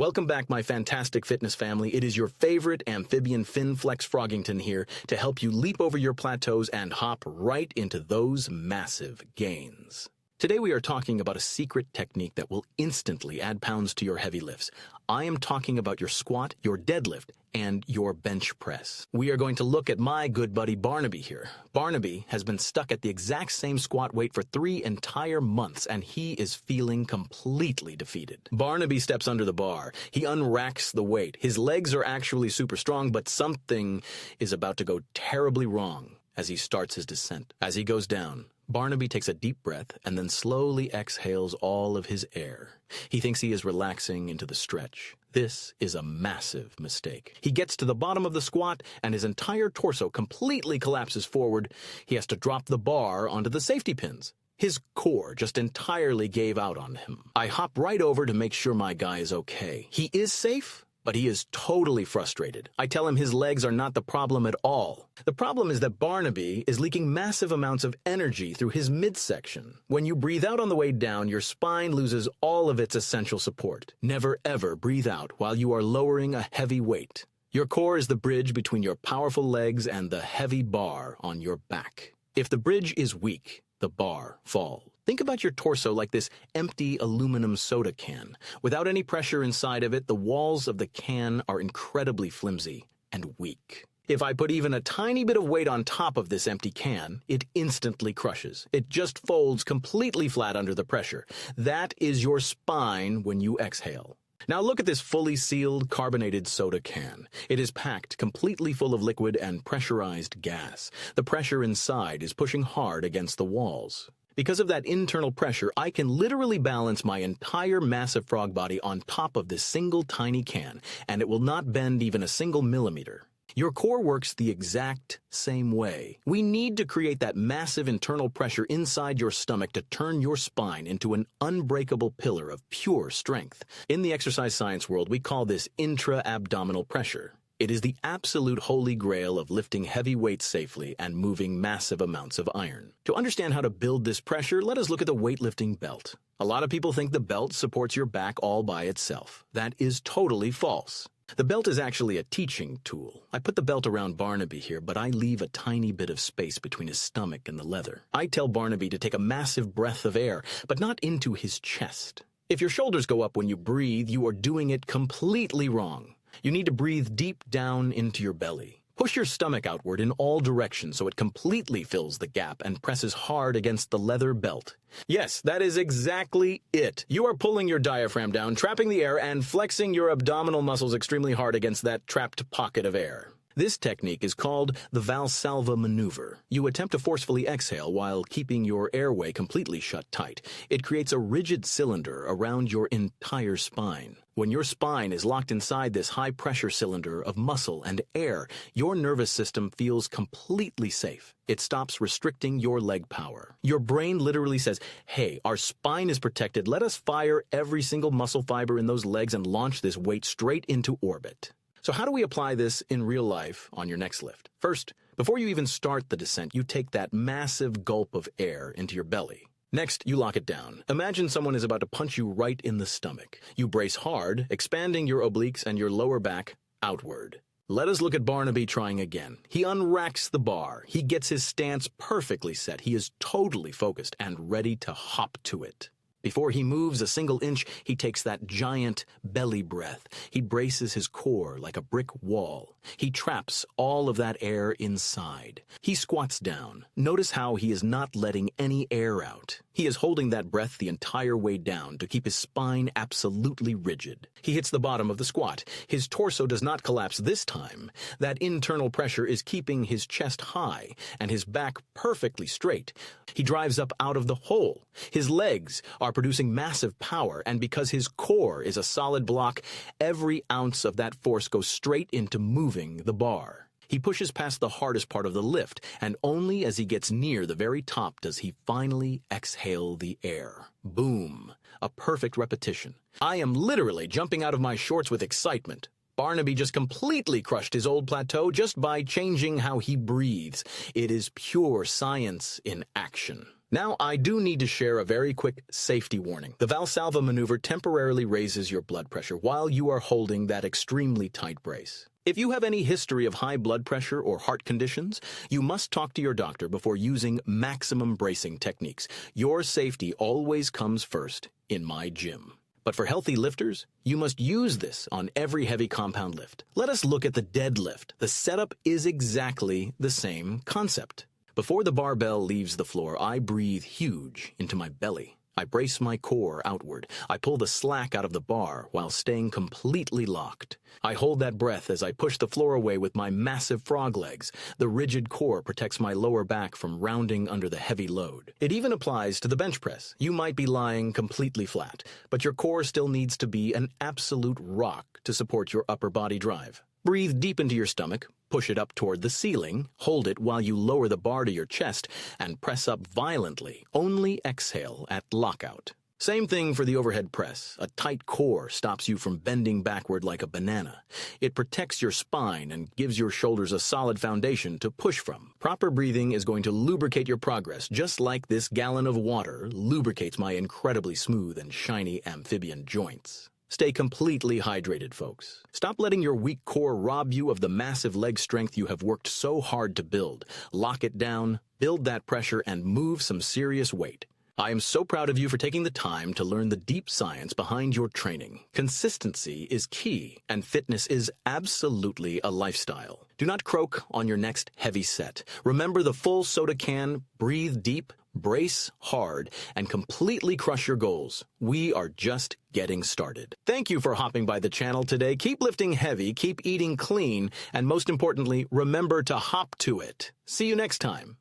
Welcome back, my fantastic fitness family. It is your favorite amphibian Finn Flex Froggington here to help you leap over your plateaus and hop right into those massive gains. Today we are talking about a secret technique that will instantly add pounds to your heavy lifts. I am talking about your squat, your deadlift, and your bench press. We are going to look at my good buddy Barnaby here. Barnaby has been stuck at the exact same squat weight for 3 entire months, and he is feeling completely defeated. Barnaby steps under the bar. He unracks the weight. His legs are actually super strong, but something is about to go terribly wrong as he starts his descent. As he goes down, Barnaby takes a deep breath and then slowly exhales all of his air. He thinks he is relaxing into the stretch. This is a massive mistake. He gets to the bottom of the squat and his entire torso completely collapses forward. He has to drop the bar onto the safety pins. His core just entirely gave out on him. I hop right over to make sure my guy is okay. He is safe, but he is totally frustrated. I tell him his legs are not the problem at all. The problem is that Barnaby is leaking massive amounts of energy through his midsection. When you breathe out on the way down, your spine loses all of its essential support. Never ever breathe out while you are lowering a heavy weight. Your core is the bridge between your powerful legs and the heavy bar on your back. If the bridge is weak, the bar falls. Think about your torso like this empty aluminum soda can. Without any pressure inside of it, the walls of the can are incredibly flimsy and weak. If I put even a tiny bit of weight on top of this empty can, it instantly crushes. It just folds completely flat under the pressure. That is your spine when you exhale. Now look at this fully sealed carbonated soda can. It is packed completely full of liquid and pressurized gas. The pressure inside is pushing hard against the walls. Because of that internal pressure, I can literally balance my entire massive frog body on top of this single tiny can, and it will not bend even a single millimeter. Your core works the exact same way. We need to create that massive internal pressure inside your stomach to turn your spine into an unbreakable pillar of pure strength. In the exercise science world, we call this intra-abdominal pressure. It is the absolute holy grail of lifting heavy weights safely and moving massive amounts of iron. To understand how to build this pressure, let us look at the weightlifting belt. A lot of people think the belt supports your back all by itself. That is totally false. The belt is actually a teaching tool. I put the belt around Barnaby here, but I leave a tiny bit of space between his stomach and the leather. I tell Barnaby to take a massive breath of air, but not into his chest. If your shoulders go up when you breathe, you are doing it completely wrong. You need to breathe deep down into your belly. Push your stomach outward in all directions so it completely fills the gap and presses hard against the leather belt. Yes, that is exactly it. You are pulling your diaphragm down, trapping the air, and flexing your abdominal muscles extremely hard against that trapped pocket of air. This technique is called the Valsalva Maneuver. You attempt to forcefully exhale while keeping your airway completely shut tight. It creates a rigid cylinder around your entire spine. When your spine is locked inside this high-pressure cylinder of muscle and air, your nervous system feels completely safe. It stops restricting your leg power. Your brain literally says, hey, our spine is protected. Let us fire every single muscle fiber in those legs and launch this weight straight into orbit. So how do we apply this in real life on your next lift? First, before you even start the descent, you take that massive gulp of air into your belly. Next, you lock it down. Imagine someone is about to punch you right in the stomach. You brace hard, expanding your obliques and your lower back outward. Let us look at Barnaby trying again. He unracks the bar. He gets his stance perfectly set. He is totally focused and ready to hop to it. Before he moves a single inch, he takes that giant belly breath. He braces his core like a brick wall. He traps all of that air inside. He squats down. Notice how he is not letting any air out. He is holding that breath the entire way down to keep his spine absolutely rigid. He hits the bottom of the squat. His torso does not collapse this time. That internal pressure is keeping his chest high and his back perfectly straight. He drives up out of the hole. His legs are producing massive power, and because his core is a solid block, every ounce of that force goes straight into moving the bar. He pushes past the hardest part of the lift, and only as he gets near the very top does he finally exhale the air. Boom! A perfect repetition. I am literally jumping out of my shorts with excitement. Barnaby just completely crushed his old plateau just by changing how he breathes. It is pure science in action. Now, I do need to share a very quick safety warning. The Valsalva Maneuver temporarily raises your blood pressure while you are holding that extremely tight brace. If you have any history of high blood pressure or heart conditions, you must talk to your doctor before using maximum bracing techniques. Your safety always comes first in my gym. But for healthy lifters, you must use this on every heavy compound lift. Let us look at the deadlift. The setup is exactly the same concept. Before the barbell leaves the floor, I breathe huge into my belly. I brace my core outward. I pull the slack out of the bar while staying completely locked. I hold that breath as I push the floor away with my massive frog legs. The rigid core protects my lower back from rounding under the heavy load. It even applies to the bench press. You might be lying completely flat, but your core still needs to be an absolute rock to support your upper body drive. Breathe deep into your stomach, push it up toward the ceiling, hold it while you lower the bar to your chest, and press up violently. Only exhale at lockout. Same thing for the overhead press. A tight core stops you from bending backward like a banana. It protects your spine and gives your shoulders a solid foundation to push from. Proper breathing is going to lubricate your progress, just like this gallon of water lubricates my incredibly smooth and shiny amphibian joints. Stay completely hydrated, folks. Stop letting your weak core rob you of the massive leg strength you have worked so hard to build. Lock it down, build that pressure, and move some serious weight. I am so proud of you for taking the time to learn the deep science behind your training. Consistency is key, and fitness is absolutely a lifestyle. Do not croak on your next heavy set. Remember the full soda can, breathe deep, brace hard, and completely crush your goals. We are just getting started. Thank you for hopping by the channel today. Keep lifting heavy, keep eating clean, and most importantly, remember to hop to it. See you next time.